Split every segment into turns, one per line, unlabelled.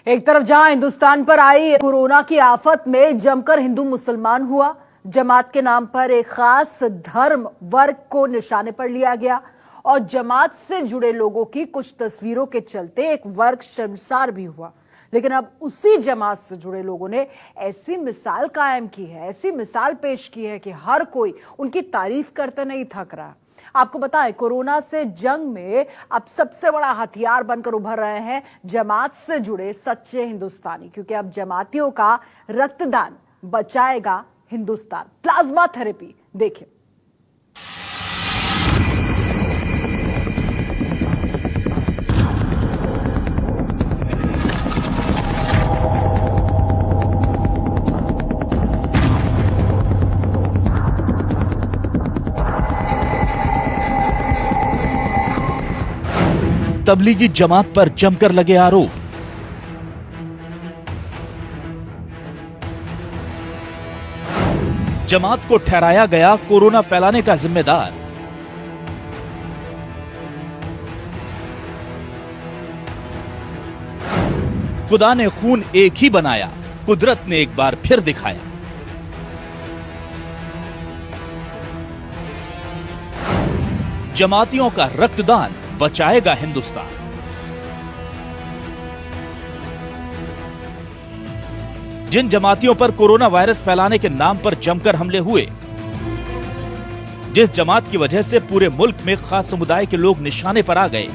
एक तरफ जहां हिंदुस्तान पर आई कोरोना की आफत में जमकर हिंदू मुसलमान हुआ, जमात के नाम पर एक खास धर्म वर्ग को निशाने पर लिया गया और जमात से जुड़े लोगों की कुछ तस्वीरों के चलते एक वर्ग शर्मसार भी हुआ। लेकिन अब उसी जमात से जुड़े लोगों ने ऐसी मिसाल कायम की है, ऐसी मिसाल पेश की है कि हर कोई उनकी तारीफ करते नहीं थक रहा। आपको बताएं, कोरोना से जंग में अब सबसे बड़ा हथियार बनकर उभर रहे हैं जमात से जुड़े सच्चे हिंदुस्तानी, क्योंकि अब जमातियों का रक्तदान बचाएगा हिंदुस्तान। प्लाज्मा थेरेपी देखिए।
तबलीगी जमात पर जमकर लगे आरोप। जमात को ठहराया गया कोरोना फैलाने का जिम्मेदार। खुदा ने खून एक ही बनाया, कुदरत ने एक बार फिर दिखाया। जमातियों का रक्तदान बचाएगा हिंदुस्तान। जिन जमातियों पर कोरोना वायरस फैलाने के नाम पर जमकर हमले हुए, जिस जमात की वजह से पूरे मुल्क में खास समुदाय के लोग निशाने पर आ गए,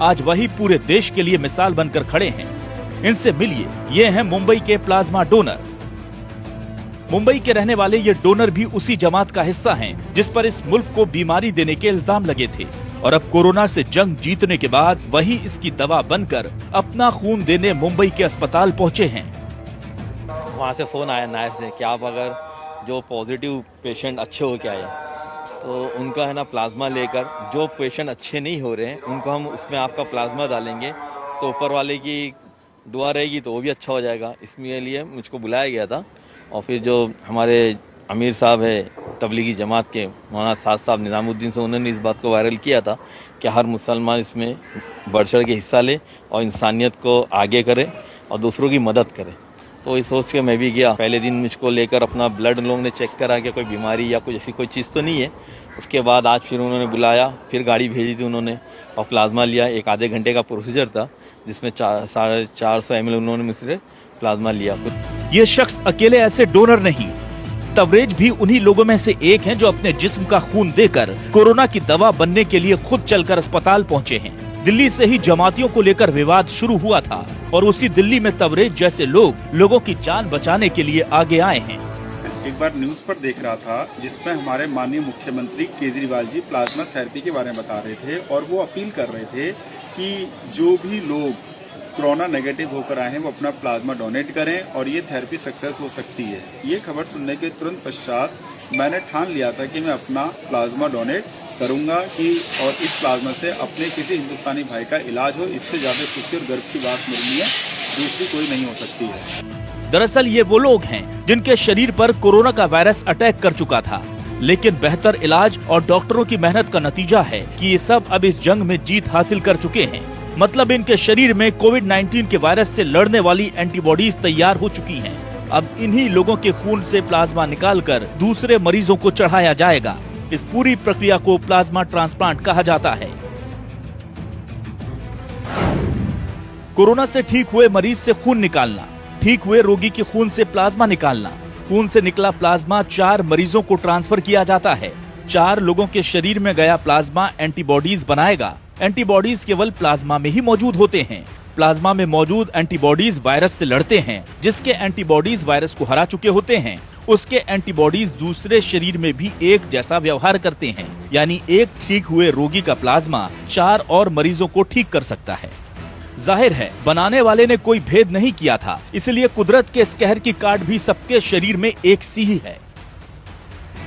आज वही पूरे देश के लिए मिसाल बनकर खड़े हैं। इनसे मिलिए, ये हैं मुंबई के प्लाज्मा डोनर। मुंबई के रहने वाले ये डोनर भी उसी जमात का हिस्सा हैं जिस पर इस मुल्क को बीमारी देने के इल्जाम लगे थे, और अब कोरोना से जंग जीतने के बाद वही इसकी दवा बनकर अपना खून देने मुंबई के अस्पताल पहुंचे हैं।
वहाँ से फोन आया नायर से कि आप अगर जो पॉजिटिव पेशेंट अच्छे हो के आए तो उनका है ना प्लाज्मा लेकर, जो पेशेंट अच्छे नहीं हो रहे हैं उनको हम उसमें आपका प्लाज्मा डालेंगे तो ऊपर वाले की दुआ रहेगी तो वो भी अच्छा हो जाएगा। इसके लिए मुझको बुलाया गया था। और फिर जो हमारे अमीर साहब है तबलीगी जमात के मौलाना साद साहब निजामुद्दीन से, उन्होंने इस बात को वायरल किया था कि हर मुसलमान इसमें बढ़ चढ़ के हिस्सा ले और इंसानियत को आगे करे और दूसरों की मदद करे। तो इस सोच के मैं भी गया। पहले दिन मुझको लेकर अपना ब्लड लोगों ने चेक करा कि कोई बीमारी या कुछ ऐसी कोई चीज़ तो नहीं है। उसके बाद आज फिर उन्होंने बुलाया, फिर गाड़ी भेजी थी उन्होंने और प्लाज्मा लिया। एक आधे घंटे का प्रोसीजर था जिसमें 450 ml उन्होंने मुझसे प्लाज्मा लिया।
ये शख्स अकेले ऐसे डोनर नहीं, तवरेज भी उन्हीं लोगों में से एक हैं जो अपने जिस्म का खून देकर कोरोना की दवा बनने के लिए खुद चलकर अस्पताल पहुंचे हैं। दिल्ली से ही जमातियों को लेकर विवाद शुरू हुआ था और उसी दिल्ली में तवरेज जैसे लोग लोगों की जान बचाने के लिए आगे आए हैं।
एक बार न्यूज पर देख रहा था जिसमें हमारे माननीय मुख्यमंत्री केजरीवाल जी प्लाज्मा थेरेपी के बारे में बता रहे थे और वो अपील कर रहे थे कि जो भी लोग कोरोना नेगेटिव होकर आए हैं वो अपना प्लाज्मा डोनेट करें और ये थेरेपी सक्सेस हो सकती है। ये खबर सुनने के तुरंत पश्चात मैंने ठान लिया था कि मैं अपना प्लाज्मा डोनेट करूंगा कि और इस प्लाज्मा से अपने किसी हिंदुस्तानी भाई का इलाज हो। इससे ज़्यादा खुशी और गर्व की बात मेरे लिए दूसरी कोई नहीं हो सकती है।
दरअसल ये वो लोग हैं जिनके शरीर पर कोरोना का वायरस अटैक कर चुका था, लेकिन बेहतर इलाज और डॉक्टरों की मेहनत का नतीजा है कि ये सब अब इस जंग में जीत हासिल कर चुके हैं। मतलब इनके शरीर में कोविड-19 के वायरस से लड़ने वाली एंटीबॉडीज तैयार हो चुकी हैं। अब इन्हीं लोगों के खून से प्लाज्मा निकालकर दूसरे मरीजों को चढ़ाया जाएगा। इस पूरी प्रक्रिया को प्लाज्मा ट्रांसप्लांट कहा जाता है। कोरोना से ठीक हुए मरीज से खून निकालना, ठीक हुए रोगी के खून से प्लाज्मा निकालना। खून से निकला प्लाज्मा 4 मरीजों को ट्रांसफर किया जाता है। 4 लोगों के शरीर में गया प्लाज्मा एंटीबॉडीज बनाएगा। एंटीबॉडीज केवल प्लाज्मा में ही मौजूद होते हैं। प्लाज्मा में मौजूद एंटीबॉडीज वायरस से लड़ते हैं। जिसके एंटीबॉडीज वायरस को हरा चुके होते हैं, उसके एंटीबॉडीज दूसरे शरीर में भी एक जैसा व्यवहार करते हैं। यानी एक ठीक हुए रोगी का प्लाज्मा 4 और मरीजों को ठीक कर सकता है। जाहिर है बनाने वाले ने कोई भेद नहीं किया था, इसलिए कुदरत के इस कहर की काट भी सबके शरीर में एक सी ही है।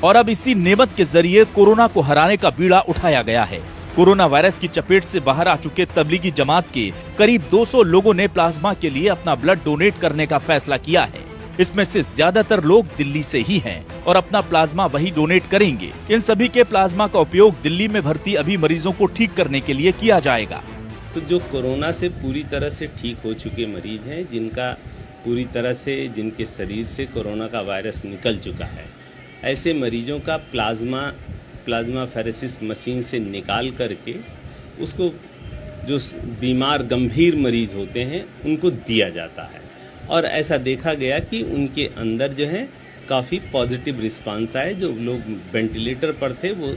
और अब इसी नेमत के जरिए कोरोना को हराने का बीड़ा उठाया गया है। कोरोना वायरस की चपेट से बाहर आ चुके तबलीगी जमात के करीब 200 लोगों ने प्लाज्मा के लिए अपना ब्लड डोनेट करने का फैसला किया है। इसमें से ज्यादातर लोग दिल्ली से ही हैं और अपना प्लाज्मा वही डोनेट करेंगे। इन सभी के प्लाज्मा का उपयोग दिल्ली में भर्ती अभी मरीजों को ठीक करने के लिए किया जाएगा।
तो जो कोरोना से पूरी तरह से ठीक हो चुके मरीज हैं, जिनका पूरी तरह से जिनके शरीर से कोरोना का वायरस निकल चुका है, ऐसे मरीजों का प्लाज्मा फेरेसिस मशीन से निकाल करके उसको जो बीमार गंभीर मरीज होते हैं उनको दिया जाता है। और ऐसा देखा गया कि उनके अंदर जो है काफ़ी पॉजिटिव रिस्पांस आए। जो लोग वेंटिलेटर पर थे वो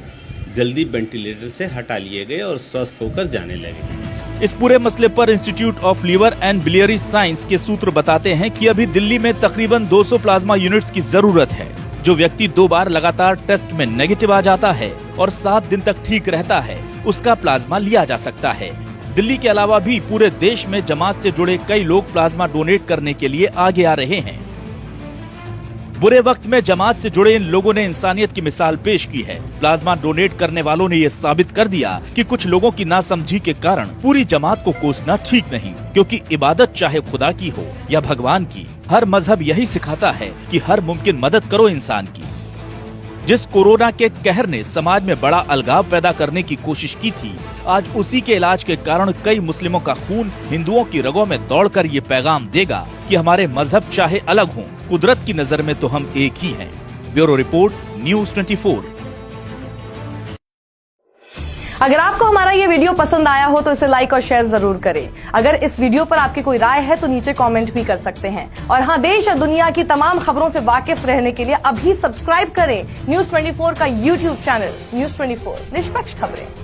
जल्दी वेंटिलेटर से हटा लिए गए और स्वस्थ होकर जाने लगे।
इस पूरे मसले पर Institute of Liver and Biliary Science के सूत्र बताते हैं कि अभी दिल्ली में तकरीबन 200 प्लाज्मा यूनिट्स की जरूरत है। जो व्यक्ति 2 बार लगातार टेस्ट में नेगेटिव आ जाता है और 7 दिन तक ठीक रहता है, उसका प्लाज्मा लिया जा सकता है। दिल्ली के अलावा भी पूरे देश में जमात से जुड़े कई लोग प्लाज्मा डोनेट करने के लिए आगे आ रहे हैं। बुरे वक्त में जमात से जुड़े इन लोगों ने इंसानियत की मिसाल पेश की है। प्लाज्मा डोनेट करने वालों ने ये साबित कर दिया कि कुछ लोगों की नासमझी के कारण पूरी जमात को कोसना ठीक नहीं, क्योंकि इबादत चाहे खुदा की हो या भगवान की, हर मजहब यही सिखाता है कि हर मुमकिन मदद करो इंसान की। जिस कोरोना के कहर ने समाज में बड़ा अलगाव पैदा करने की कोशिश की थी, आज उसी के इलाज के कारण कई मुस्लिमों का खून हिंदुओं की रगों में दौड़कर ये पैगाम देगा कि हमारे मजहब चाहे अलग हों, कुदरत की नजर में तो हम एक ही हैं। Bureau report, news 24।
अगर आपको हमारा ये वीडियो पसंद आया हो तो इसे लाइक और शेयर जरूर करें। अगर इस वीडियो पर आपकी कोई राय है तो नीचे कमेंट भी कर सकते हैं। और हाँ, देश और दुनिया की तमाम खबरों से वाकिफ रहने के लिए अभी सब्सक्राइब करें न्यूज़ 24 का यूट्यूब चैनल। न्यूज़ 24, निष्पक्ष खबरें।